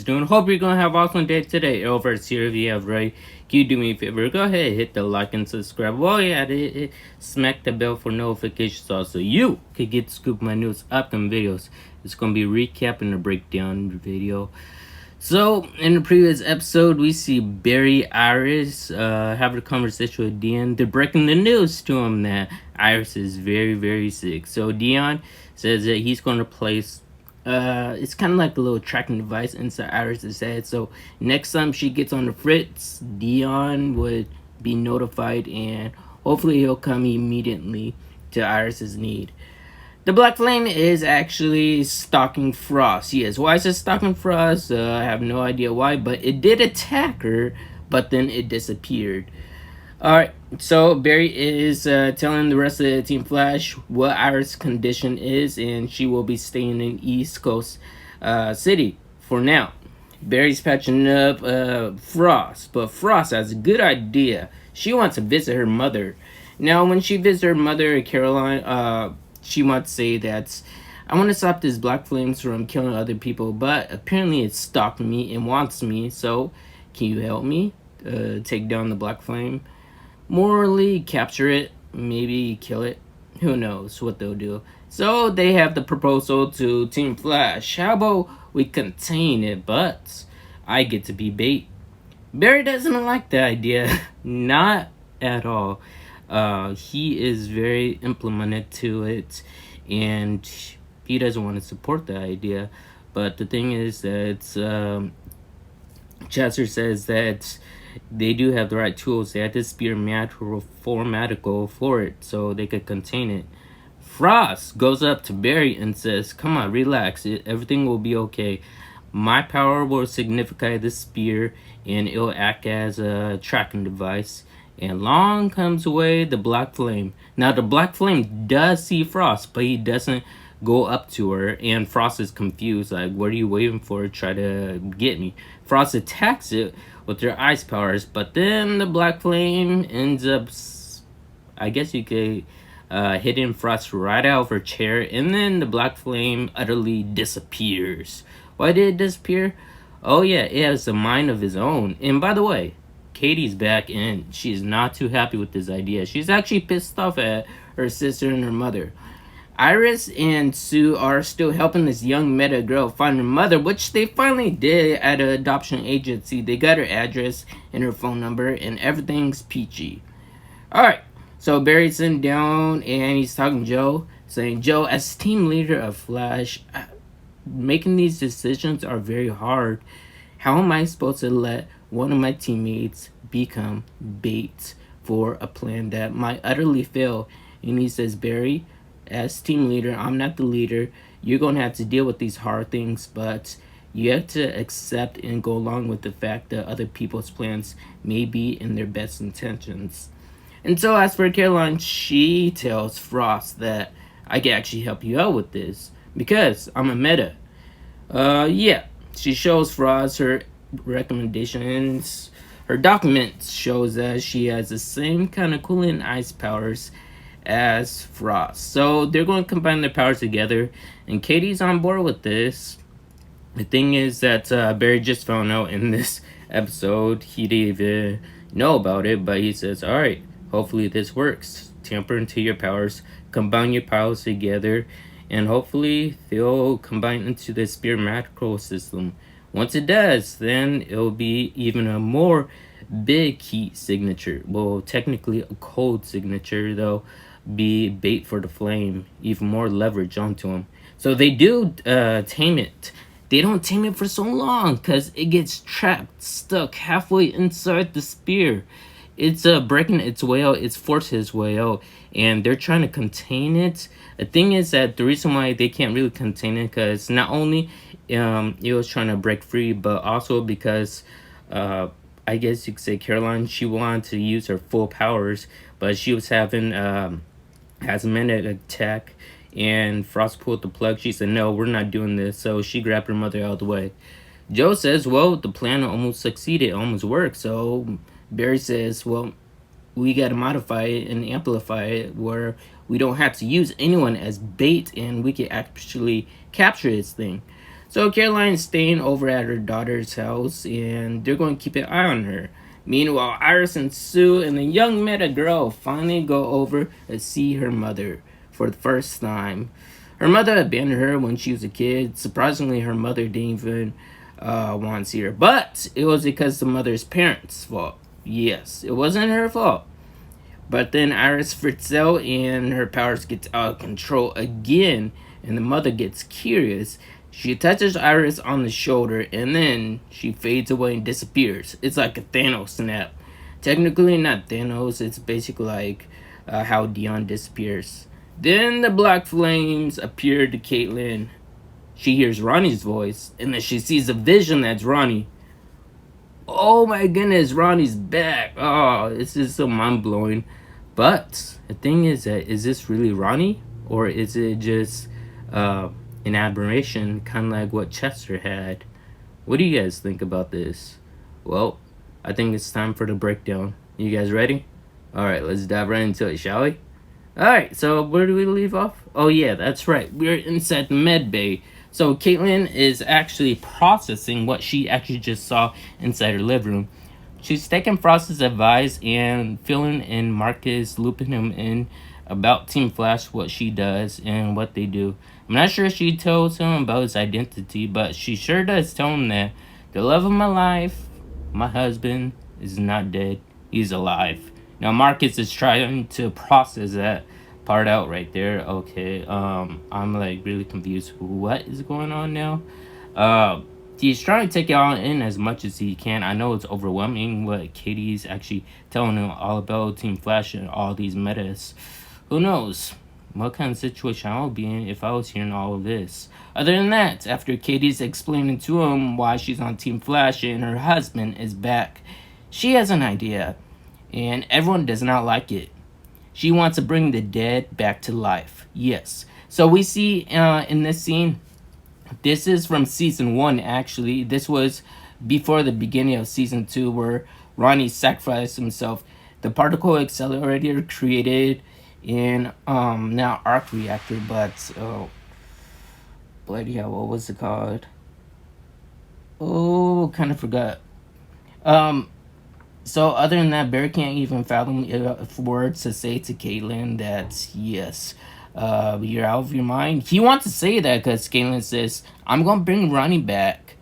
guys doing? Hope you're gonna have an awesome day today. Arrowverse here. If you have right, can you do me a favor? Go ahead, hit the like and subscribe. While you're at it, smack the bell for notifications also. You can get to scoop my newest upcoming videos. It's gonna be recapping the breakdown video. So, in the previous episode, we see Barry Iris having a conversation with Dion. They're breaking the news to him that Iris is very, very sick. So, Dion says that he's going to place, it's kind of like a little tracking device inside Iris's head. So, next time she gets on the fritz, Dion would be notified and hopefully he'll come immediately to Iris's need. The Black Flame is actually stalking Frost. Yes, why is it stalking Frost? I have no idea why, but it did attack her, but then it disappeared. Alright, so Barry is telling the rest of the Team Flash what Iris' condition is, and she will be staying in East Coast City for now. Barry's patching up Frost, but Frost has a good idea. She wants to visit her mother. Now, when she visits her mother, Caroline, she wants to say that I want to stop this Black Flames from killing other people, but apparently it's stalking me and wants me, so can you help me take down the Black Flame? Morally capture it, maybe kill it, who knows what they'll do. So they have the proposal to Team Flash. How about we contain it, but I get to be bait? Barry doesn't like the idea, not at all. He is very implemented to it, and he doesn't want to support the idea. But the thing is that Jether says that they do have the right tools. They have this spear formatical for it, so they could contain it. Frost goes up to Barry and says, "Come on, relax. Everything will be okay. My power will signify the spear, and it'll act as a tracking device." And along comes away the Black Flame. Now, the Black Flame does see Frost, but he doesn't go up to her. And Frost is confused. Like, what are you waiting for? Try to get me. Frost attacks it with her ice powers. But then the Black Flame ends up, I guess you could, hitting Frost right out of her chair. And then the Black Flame utterly disappears. Why did it disappear? Oh, yeah, it has a mind of its own. And by the way, Katie's back and she's not too happy with this idea. She's actually pissed off at her sister and her mother. Iris and Sue are still helping this young meta girl find her mother, which they finally did at an adoption agency. They got her address and her phone number and everything's peachy. Alright, so Barry's sitting down and he's talking to Joe, saying, "Joe, as team leader of Flash, making these decisions are very hard. How am I supposed to let one of my teammates become bait for a plan that might utterly fail?" And he says, "Barry, as team leader, I'm not the leader. You're going to have to deal with these hard things, but you have to accept and go along with the fact that other people's plans may be in their best intentions." And so as for Caroline, she tells Frost that I can actually help you out with this because I'm a meta. Yeah, she shows Frost her recommendations. Her documents shows that she has the same kind of cooling ice powers as Frost. So they're going to combine their powers together, and Katie's on board with this. The thing is that Barry just found out in this episode. He didn't even know about it, but he says, "Alright, hopefully this works. Tamper into your powers, combine your powers together, and hopefully they'll combine into the spear macro system. Once it does, then it'll be even a more big heat signature. Well, technically a cold signature, though, be bait for the flame, even more leverage onto him." So they do tame it. They don't tame it for so long because it gets trapped, stuck halfway inside the spear. It's breaking its way out. It's forced its way out, and they're trying to contain it. The thing is that the reason why they can't really contain it because not only it was trying to break free, but also because I guess you could say Caroline, she wanted to use her full powers, but she was having has a minute attack, and Frost pulled the plug. She said, "No, we're not doing this." So she grabbed her mother out of the way. Joe says, "Well, the plan almost succeeded, almost worked." So Barry says, "Well, we got to modify it and amplify it where we don't have to use anyone as bait and we can actually capture this thing." So Caroline's staying over at her daughter's house, and they're going to keep an eye on her. Meanwhile, Iris and Sue and the young meta girl finally go over to see her mother for the first time. Her mother abandoned her when she was a kid. Surprisingly, her mother didn't even want to see her. But it was because the mother's parents' fault. Yes, it wasn't her fault. But then Iris freaks out and her powers get out of control again. And the mother gets curious. She touches Iris on the shoulder and then she fades away and disappears. It's like a Thanos snap. Technically not Thanos, it's basically like how Dion disappears. Then the black flames appear to Caitlin. She hears Ronnie's voice and then she sees a vision that's Ronnie. Oh my goodness, Ronnie's back. Oh, this is so mind-blowing. But the thing is that, is this really Ronnie? Or is it just an aberration, kind of like what Chester had? What do you guys think about this? Well, I think it's time for the breakdown. You guys ready? Alright, let's dive right into it, shall we? Alright, so where do we leave off? Oh yeah, that's right. We're inside the med bay. So Caitlin is actually processing what she actually just saw inside her living room. She's taking Frost's advice and filling in Marcus, looping him in about Team Flash, what she does and what they do. I'm not sure she tells him about his identity, but she sure does tell him that the love of my life, my husband, is not dead. He's alive. Now Marcus is trying to process that part out right there. Okay, I'm like really confused. What is going on now? He's trying to take it all in as much as he can. I know it's overwhelming what Katie's actually telling him all about Team Flash and all these metas. Who knows what kind of situation I would be in if I was hearing all of this. Other than that, after Katie's explaining to him why she's on Team Flash and her husband is back, she has an idea, and everyone does not like it. She wants to bring the dead back to life. Yes. So we see in this scene, this is from season 1 actually. This was before the beginning of season 2 where Ronnie sacrificed himself. The particle accelerator created in now arc reactor, but bloody hell, what was it called? Oh, kind of forgot. So other than that, Barry can't even fathom words to say to Caitlin that yes, you're out of your mind. He wants to say that because Caitlin says, I'm gonna bring Ronnie back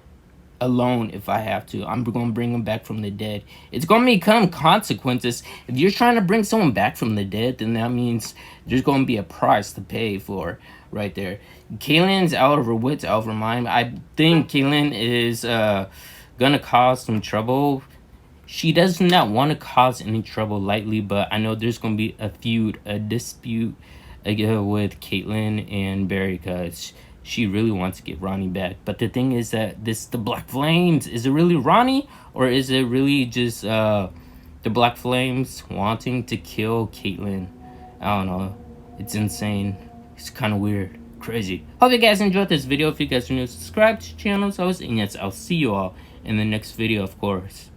alone if I have to. I'm gonna bring him back from the dead. It's gonna become consequences. If you're trying to bring someone back from the dead, then that means there's gonna be a price to pay for right there. Caitlin's out of her wits, out of her mind. I think Caitlin is gonna cause some trouble. She does not want to cause any trouble lightly, but I know there's going to be a feud, a dispute with Caitlin and Barry because she really wants to get Ronnie back. But the thing is that the Black Flames, is it really Ronnie? Or is it really just the Black Flames wanting to kill Caitlin? I don't know. It's insane. It's kind of weird. Crazy. Hope you guys enjoyed this video. If you guys are new, subscribe to the channel. And yes, I'll see you all in the next video, of course.